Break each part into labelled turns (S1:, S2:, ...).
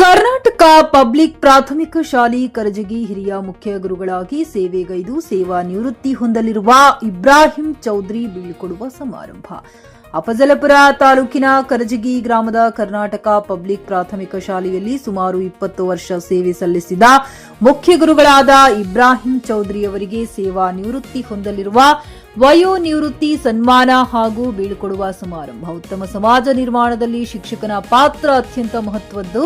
S1: Karnataka public ಪ್ರಾಥಮಿಕ ಶಾಲೆ ಕರಜಗಿ ಹಿರಿಯ ಮುಖ್ಯ ಗುರುಗಳಾಗಿ ಸೇವೆಗೈದು ಸೇವಾ ನಿವೃತ್ತಿ ಹೊಂದಲಿರುವ ಇಬ್ರಾಹಿಂ ಚೌಧರಿ ಬೀಳ್ಕೊಡುವ ಸಮಾರಂಭ. ಅಫಜಲಪುರ ತಾಲೂಕಿನ ಕರಜಗಿ ಗ್ರಾಮದ ಕರ್ನಾಟಕ ಪಬ್ಲಿಕ್ ಪ್ರಾಥಮಿಕ ಶಾಲೆಯಲ್ಲಿ ಸುಮಾರು 20 ವರ್ಷ ಸೇವೆ ಸಲ್ಲಿಸಿದ ಮುಖ್ಯ ಗುರುಗಳಾದ ಇಬ್ರಾಹಿಂ ಚೌಧರಿ ಅವರಿಗೆ ಸೇವಾ ನಿವೃತ್ತಿ ಹೊಂದಲಿರುವ ವಯೋ ನಿವೃತ್ತಿ ಸನ್ಮಾನ ಹಾಗೂ ಬೀಳ್ಕೊಡುವ ಸಮಾರಂಭ. ಉತ್ತಮ ಸಮಾಜ ನಿರ್ಮಾಣದಲ್ಲಿ ಶಿಕ್ಷಕನ ಪಾತ್ರ ಅತ್ಯಂತ ಮಹತ್ವದ್ದು.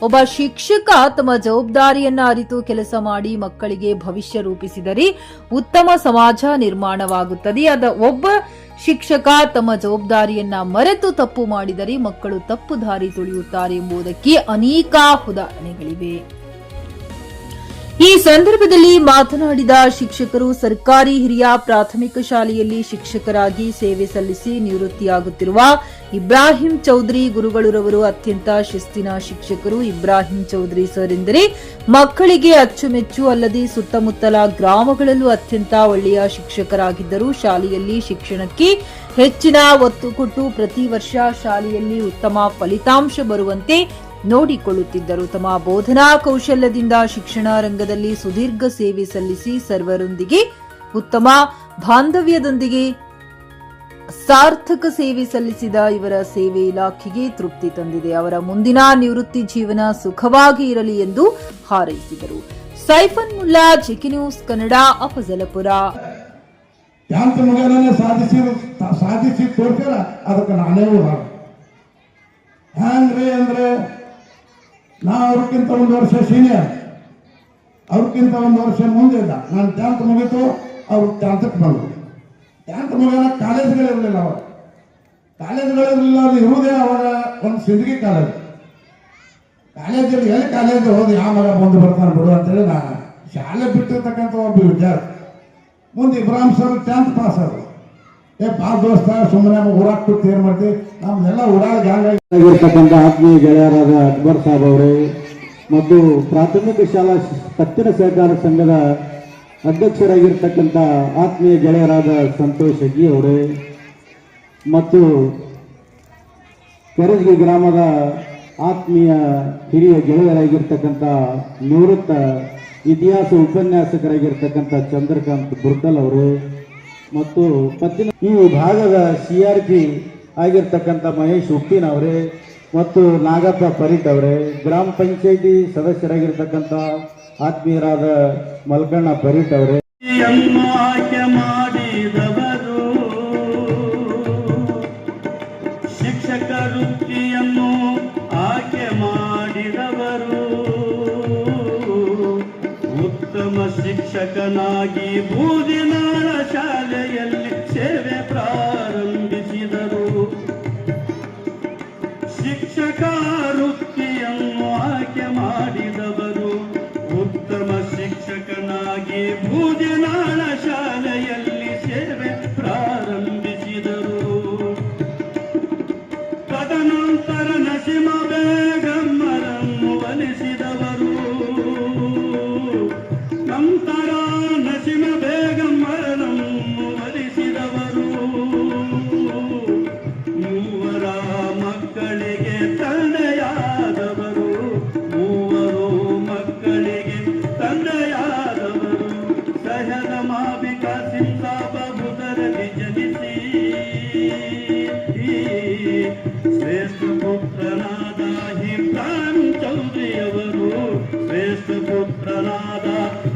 S1: ಒಬ್ಬ ಶಿಕ್ಷಕ ತಮ್ಮ ಜವಾಬ್ದಾರಿಯನ್ನ ಅರಿತು ಕೆಲಸ ಮಾಡಿ ಮಕ್ಕಳಿಗೆ ಭವಿಷ್ಯ ರೂಪಿಸಿದರೆ ಉತ್ತಮ ಸಮಾಜ ನಿರ್ಮಾಣವಾಗುತ್ತದೆ. ಒಬ್ಬ ಶಿಕ್ಷಕ ತಮ್ಮ ಜವಾಬ್ದಾರಿಯನ್ನ ಮರೆತು ತಪ್ಪು ಮಾಡಿದರೆ ಮಕ್ಕಳು ತಪ್ಪು ದಾರಿ ತುಳಿಯುತ್ತಾರೆ ಎಂಬುದಕ್ಕೆ ಅನೇಕ ಉದಾಹರಣೆಗಳಿವೆ. ಈ ಸಂದರ್ಭದಲ್ಲಿ ಮಾತನಾಡಿದ ಶಿಕ್ಷಕರು, ಸರ್ಕಾರಿ ಹಿರಿಯ ಪ್ರಾಥಮಿಕ ಶಾಲೆಯಲ್ಲಿ ಶಿಕ್ಷಕರಾಗಿ ಸೇವೆ ಸಲ್ಲಿಸಿ ನಿವೃತ್ತಿಯಾಗುತ್ತಿರುವ ಇಬ್ರಾಹಿಂ ಚೌಧರಿ ಗುರುಗಳರವರು ಅತ್ಯಂತ ಶಿಸ್ತಿನ ಶಿಕ್ಷಕರು. ಇಬ್ರಾಹಿಂ ಚೌಧರಿ ಸರ್ ಎಂದರೆ ಮಕ್ಕಳಿಗೆ ಅಚ್ಚುಮೆಚ್ಚು ಅಲ್ಲದೆ ಸುತ್ತಮುತ್ತಲ ಗ್ರಾಮಗಳಲ್ಲೂ ಅತ್ಯಂತ ಒಳ್ಳೆಯ ಶಿಕ್ಷಕರಾಗಿದ್ದರು. ಶಾಲೆಯಲ್ಲಿ ಶಿಕ್ಷಣಕ್ಕೆ ಹೆಚ್ಚಿನ ಒತ್ತು ಕೊಟ್ಟು ಪ್ರತಿ ವರ್ಷ ಶಾಲೆಯಲ್ಲಿ ಉತ್ತಮ ಫಲಿತಾಂಶ ಬರುವಂತೆ ನೋಡಿಕೊಳ್ಳುತ್ತಿದ್ದರು. ತಮ್ಮ ಬೋಧನಾ ಕೌಶಲ್ಯದಿಂದ ಶಿಕ್ಷಣ ರಂಗದಲ್ಲಿ ಸುದೀರ್ಘ ಸೇವೆ ಸಲ್ಲಿಸಿ ಸರ್ವರೊಂದಿಗೆ ಉತ್ತಮ ಬಾಂಧವ್ಯದೊಂದಿಗೆ ಸಾರ್ಥಕ ಸೇವೆ ಸಲ್ಲಿಸಿದ ಇವರ ಸೇವೆ ಇಲಾಖೆಗೆ ತೃಪ್ತಿ ತಂದಿದೆ. ಅವರ ಮುಂದಿನ ನಿವೃತ್ತಿ ಜೀವನ ಸುಖವಾಗಿ ಇರಲಿ ಎಂದು ಹಾರೈಸಿದರು. Saifan Mulla, GK news Kannada, Afzalpur.
S2: ಸಾಧಿಸಿ ತೋರ್ಸ್ಯಾರ, ಅದಕ್ಕೆ ನಾನೇ ಹ್ಯಾಂಗ್ರಿ ಅಂದ್ರೆ ನಾ ಅವ್ರಕ್ಕಿಂತ 1 ವರ್ಷ ಸೀನಿಯರ್, ಅವ್ರಕ್ಕಿಂತ 1 ವರ್ಷ ಮುಂದೆ ಇದ್ದ. ನಾನು 10th ಮುಗೀತು, ಅವ್ರು 10th ಬಂದರು. 10th ಮುಗಿದ ಕಾಲೇಜ್ಗಳಿರಲಿಲ್ಲ. ಅವಾಗ ಕಾಲೇಜ್ಗಳಿರಲಿಲ್ಲ. ಅದು ಇರುವುದೇ ಅವಾಗ ಒಂದು ಸಿಂದಗಿ ಕಾಲೇಜಲ್ಲಿ ಎಲ್ಲಿ ಕಾಲೇಜ್ ಹೋದು ಯಾವ ಮಗ ಮುಂದೆ ಬರ್ತಾನೆ ಬಿಡು ಅಂತೇಳಿ ನಾನು ಶಾಲೆ ಬಿಟ್ಟಿರ್ತಕ್ಕಂಥ ಒಬ್ಬ ವಿದ್ಯಾರ್ಥಿ. ಮುಂದೆ ಇಬ್ರಾಹಿಂ ಸರ್ 10th ಪಾಸ್ ಆದರು. ಬಾ ದೋಸ್ತ ಸುಮ್ಮನೆ ಊರಾಗ ಕೂತು ಏನ್ ಮಾಡ್ತೀವಿ, ನಮ್ದೆಲ್ಲ ಊರಾಗ
S3: ಆಗಿರ್ತಕ್ಕಂಥ ಆತ್ಮೀಯ ಗೆಳೆಯರಾದ ಅಕ್ಬರ್ ಸಾಬ್ ಅವರೇ ಮತ್ತು ಪ್ರಾಥಮಿಕ ಶಾಲಾ ಪತ್ತಿನ ಸಹಕಾರ ಸಂಘದ ಅಧ್ಯಕ್ಷರಾಗಿರ್ತಕ್ಕಂಥ ಆತ್ಮೀಯ ಗೆಳೆಯರಾದ ಸಂತೋಷ್ ಹೆಗ್ಗಿ ಅವರೇ ಮತ್ತು ಕರಜಗಿ ಗ್ರಾಮದ ಆತ್ಮೀಯ ಹಿರಿಯ ಗೆಳೆಯರಾಗಿರ್ತಕ್ಕಂಥ ನಿವೃತ್ತ ಇತಿಹಾಸ ಉಪನ್ಯಾಸಕರಾಗಿರ್ತಕ್ಕಂಥ ಚಂದ್ರಕಾಂತ್ ಬುರ್ಕಲ್ ಅವರು ಮತ್ತು ಪತ್ತಿನ ಈ ಭಾಗದ CRP ಆಗಿರ್ತಕ್ಕಂಥ ಮಹೇಶ್ ಉಪ್ಪಿನ್ ಅವರೇ ಮತ್ತು ನಾಗಪ್ಪ ಪರೀಟ್ ಅವರೇ, ಗ್ರಾಮ ಪಂಚಾಯಿತಿ ಸದಸ್ಯರಾಗಿರ್ತಕ್ಕಂಥ ಆತ್ಮೀಯರಾದ ಮಲ್ಕಣ್ಣ ಪರೀಟ್ ಅವರೇ,
S4: ಆಯ್ಕೆ ಮಾಡಿದವರು ಶಿಕ್ಷಕ ವೃತ್ತಿಯನ್ನು ಆಯ್ಕೆ ಮಾಡಿದವರು ಉತ್ತಮ ಶಿಕ್ಷಕನಾಗಿ ಬೂದಿನಾಳ ಶಾಲೆಯಲ್ಲಿ ಸೇವೆ ಪ್ರಾರಂಭಿಸಿದರು. ಶಿಕ್ಷಕ ವೃತ್ತಿಯನ್ನು ಆಯ್ಕೆ ಮಾಡಿದವರು ಉತ್ತಮ ಶಿಕ್ಷಕನಾಗಿ ಬೂದಿನಾಳ ಶಾಲೆಯಲ್ಲಿ ಸೇವೆ ಪ್ರಾರಂಭಿಸಿದರು. ತದನಂತರ ನಸೀಮ ಬೇಗಮ್ಮರನ್ನು ಒಲಿಸಿದವರು. ನಂತರ ನಸೀಮ ಬೇಗಮ್ಮರನ್ನು ಒಲಿಸಿದವರು. ಮೂವರ ಮಕ್ಕಳಿಗೆ ತಂದೆಯಾದವರು. ಮೂವರು ಮಕ್ಕಳಿಗೆ ತಂದೆಯಾದವರು. ಸಹದ ಮಾಬಿಕ ಸಿಂಸಾಬ ಬುಧರಲ್ಲಿ ಜನಿಸಿ ಶ್ರೇಷ್ಠ ಪುತ್ರನಾದ ಇಬ್ರಾಹಿಂ ಚೌಧರಿಯವರು. ಶ್ರೇಷ್ಠ ಪುತ್ರನಾದ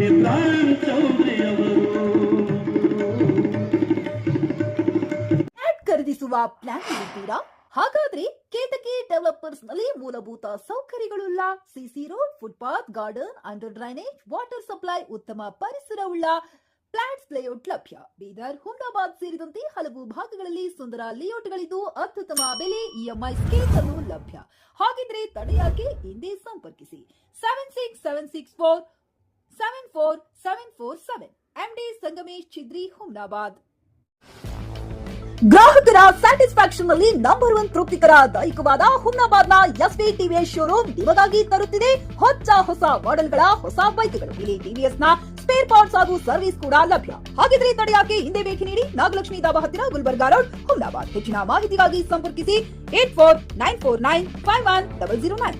S4: ಇಬ್ರಾಹಿಂ ಚೌಧರಿಯವರು.
S1: ಖರೀದಿಸುವ ಪ್ಲಾನ್ ಇರುತ್ತೀರಾ? ಹಾಗಾದ್ರೆ ಕೇತಕಿ ಡೆವಲಪರ್ಸ್ ನಲ್ಲಿ ಮೂಲಭೂತ ಸೌಕರ್ಯಗಳುಳ್ಳ CC road, footpath, garden, under drainage, water supply, ಉತ್ತಮ ಪರಿಸರವುಳ್ಳ ಫ್ಲಾಟ್ಸ್ ಲೇಔಟ್ ಲಭ್ಯ. ಬೀದರ್, ಹುಮ್ನಾಬಾದ್ ಸೇರಿದಂತೆ ಹಲವು ಭಾಗಗಳಲ್ಲಿ ಸುಂದರ ಲೇಔಟ್ಗಳಿದ್ದು ಅತ್ಯುತ್ತಮ ಬೆಲೆ, EMI ಸ್ಕೀಮ್ಸ್ ಅನ್ನು ಲಭ್ಯ. ಹಾಗಿದ್ರೆ ತಡೆಯಾಕೆ, ಹಿಂದೆ ಸಂಪರ್ಕಿಸಿ 7676474747. MD ಸಂಗಮೇಶ್ ಚಿದ್ರಿ, ಹುಮ್ನಾಬಾದ್. ಗ್ರಾಹಕರ ಸ್ಯಾಟಿಸ್ಫ್ಯಾಕ್ಷನ್ ನಲ್ಲಿ ನಂಬರ್ 1 ತೃಪ್ತಿಕರ ದೈಹಿಕವಾದ ಹುಮ್ನಾಬಾದ್ನ SV TVS ಶೋರೂಮ್ ನಿಮಗಾಗಿ ತರುತ್ತಿದೆ ಹೊಸ ಮಾಡೆಲ್ಗಳ ಹೊಸ ಬೈಕ್ಗಳು. ಇಲ್ಲಿ TVS ನ ಸ್ಪೇರ್ ಪಾರ್ಟ್ಸ್ ಹಾಗೂ ಸರ್ವಿಸ್ ಕೂಡ ಲಭ್ಯ. ಹಾಗಿದ್ರೆ ತಡೆಯಾಕೆ, ಹಿಂದೆ ಭೇಟಿ ನೀಡಿ. ನಾಗಲಕ್ಷ್ಮಿ ದಾಬಾ ಹತ್ತಿರ, ಗುಲ್ಬರ್ಗಾ ರೋಡ್, ಹುಮ್ನಾಬಾದ್. ಹೆಚ್ಚಿನ ಮಾಹಿತಿಗಾಗಿ ಸಂಪರ್ಕಿಸಿ 8494951009.